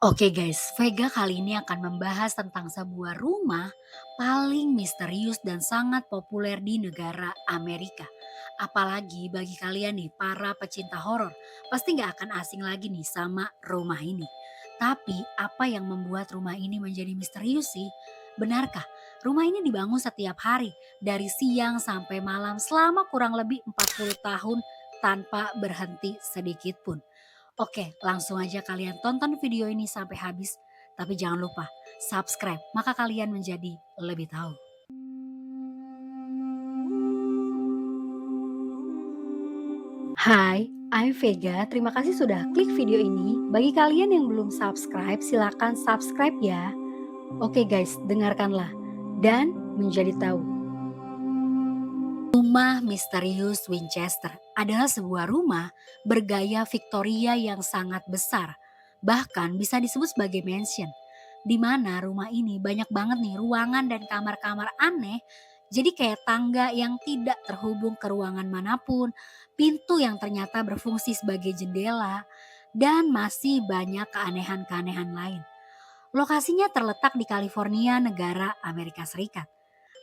Oke guys, Vega kali ini akan membahas tentang sebuah rumah paling misterius dan sangat populer di negara Amerika. Apalagi bagi kalian nih para pecinta horor, pasti nggak akan asing lagi nih sama rumah ini. Tapi apa yang membuat rumah ini menjadi misterius sih? Benarkah rumah ini dibangun setiap hari dari siang sampai malam selama kurang lebih 40 tahun tanpa berhenti sedikit pun? Oke, langsung aja kalian tonton video ini sampai habis. Tapi jangan lupa subscribe, maka kalian menjadi lebih tahu. Hai, I'm Vega. Terima kasih sudah klik video ini. Bagi kalian yang belum subscribe, silakan subscribe ya. Oke guys, dengarkanlah dan menjadi tahu. Rumah misterius Winchester adalah sebuah rumah bergaya Victoria yang sangat besar. Bahkan bisa disebut sebagai mansion. Di mana rumah ini banyak banget nih ruangan dan kamar-kamar aneh. Jadi kayak tangga yang tidak terhubung ke ruangan manapun, pintu yang ternyata berfungsi sebagai jendela, dan masih banyak keanehan-keanehan lain. Lokasinya terletak di California, negara Amerika Serikat.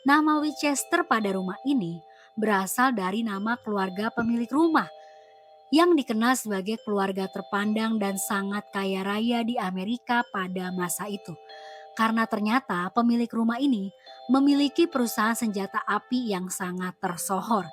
Nama Winchester pada rumah ini berasal dari nama keluarga pemilik rumah yang dikenal sebagai keluarga terpandang dan sangat kaya raya di Amerika pada masa itu. Karena ternyata pemilik rumah ini memiliki perusahaan senjata api yang sangat tersohor.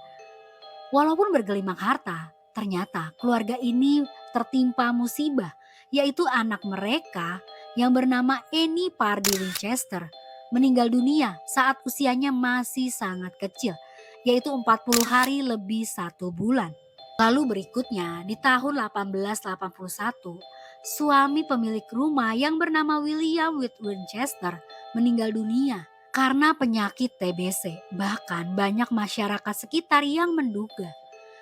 Walaupun bergelimang harta, ternyata keluarga ini tertimpa musibah, yaitu anak mereka yang bernama Annie Pardee Winchester meninggal dunia saat usianya masih sangat kecil, yaitu 40 hari lebih 1 bulan. Lalu berikutnya di tahun 1881, suami pemilik rumah yang bernama William Whit Winchester meninggal dunia karena penyakit TBC. Bahkan banyak masyarakat sekitar yang menduga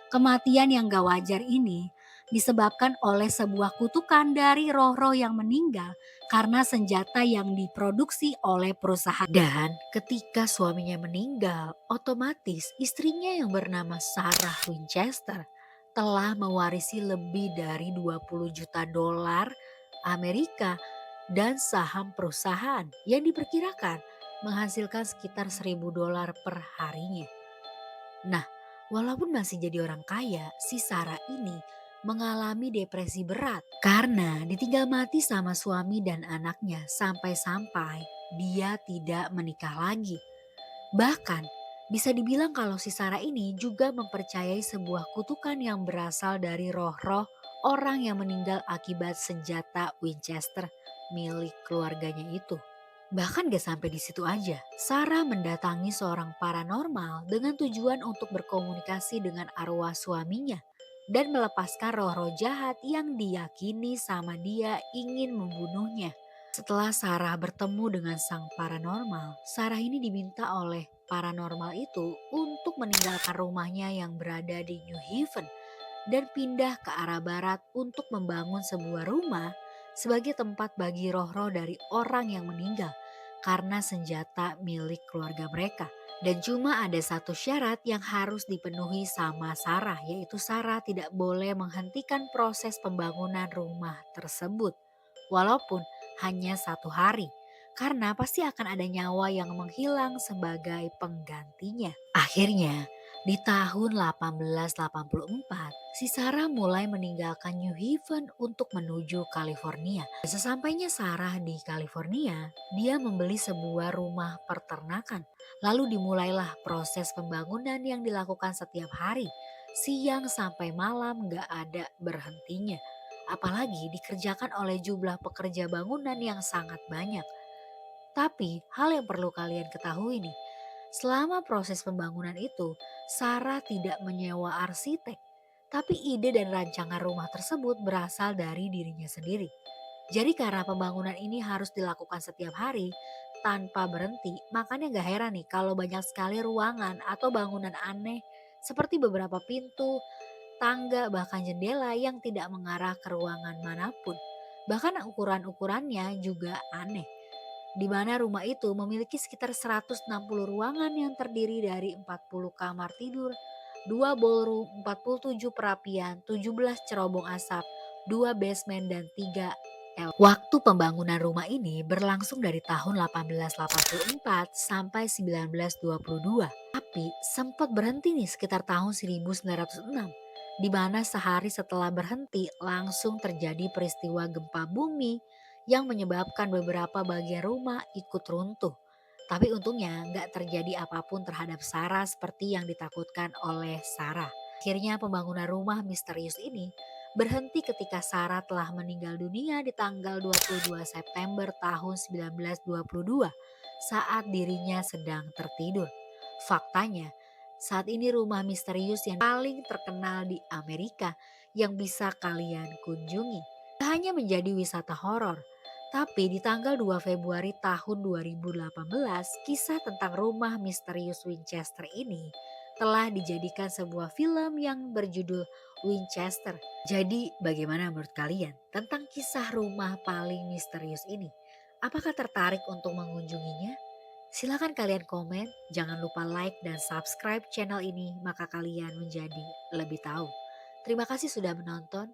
kematian yang gak wajar ini disebabkan oleh sebuah kutukan dari roh-roh yang meninggal karena senjata yang diproduksi oleh perusahaan. Dan ketika suaminya meninggal, otomatis istrinya yang bernama Sarah Winchester telah mewarisi lebih dari 20 juta dolar Amerika dan saham perusahaan yang diperkirakan menghasilkan sekitar 1.000 dolar per harinya. Nah, walaupun masih jadi orang kaya, si Sarah ini mengalami depresi berat karena ditinggal mati sama suami dan anaknya sampai-sampai dia tidak menikah lagi. Bahkan bisa dibilang kalau si Sarah ini juga mempercayai sebuah kutukan yang berasal dari roh-roh orang yang meninggal akibat senjata Winchester milik keluarganya itu. Bahkan gak sampai di situ aja, Sarah mendatangi seorang paranormal dengan tujuan untuk berkomunikasi dengan arwah suaminya dan melepaskan roh-roh jahat yang diyakini sama dia ingin membunuhnya. Setelah Sarah bertemu dengan sang paranormal, Sarah ini diminta oleh paranormal itu untuk meninggalkan rumahnya yang berada di New Haven dan pindah ke arah barat untuk membangun sebuah rumah sebagai tempat bagi roh-roh dari orang yang meninggal karena senjata milik keluarga mereka. Dan cuma ada satu syarat yang harus dipenuhi sama Sarah, yaitu Sarah tidak boleh menghentikan proses pembangunan rumah tersebut. Walaupun hanya 1 hari, karena pasti akan ada nyawa yang menghilang sebagai penggantinya. Akhirnya, di tahun 1884, si Sarah mulai meninggalkan New Haven untuk menuju California. Sesampainya Sarah di California, dia membeli sebuah rumah peternakan. Lalu dimulailah proses pembangunan yang dilakukan setiap hari. Siang sampai malam gak ada berhentinya. Apalagi dikerjakan oleh jumlah pekerja bangunan yang sangat banyak. Tapi hal yang perlu kalian ketahui nih, selama proses pembangunan itu, Sarah tidak menyewa arsitek, tapi ide dan rancangan rumah tersebut berasal dari dirinya sendiri. Jadi karena pembangunan ini harus dilakukan setiap hari tanpa berhenti, makanya gak heran nih kalau banyak sekali ruangan atau bangunan aneh seperti beberapa pintu, tangga, bahkan jendela yang tidak mengarah ke ruangan manapun. Bahkan ukuran-ukurannya juga aneh, di mana rumah itu memiliki sekitar 160 ruangan yang terdiri dari 40 kamar tidur, 2 ballroom, 47 perapian, 17 cerobong asap, 2 basement dan 3 Waktu pembangunan rumah ini berlangsung dari tahun 1884 sampai 1922. Tapi sempat berhenti nih sekitar tahun 1906, di mana sehari setelah berhenti langsung terjadi peristiwa gempa bumi yang menyebabkan beberapa bagian rumah ikut runtuh. Tapi untungnya nggak terjadi apapun terhadap Sarah seperti yang ditakutkan oleh Sarah. Akhirnya pembangunan rumah misterius ini berhenti ketika Sarah telah meninggal dunia di tanggal 22 September tahun 1922 saat dirinya sedang tertidur. Faktanya, saat ini rumah misterius yang paling terkenal di Amerika yang bisa kalian kunjungi. Tak hanya menjadi wisata horor, tapi di tanggal 2 Februari tahun 2018, kisah tentang rumah misterius Winchester ini telah dijadikan sebuah film yang berjudul Winchester. Jadi bagaimana menurut kalian tentang kisah rumah paling misterius ini? Apakah tertarik untuk mengunjunginya? Silakan kalian komen, jangan lupa like dan subscribe channel ini maka kalian menjadi lebih tahu. Terima kasih sudah menonton.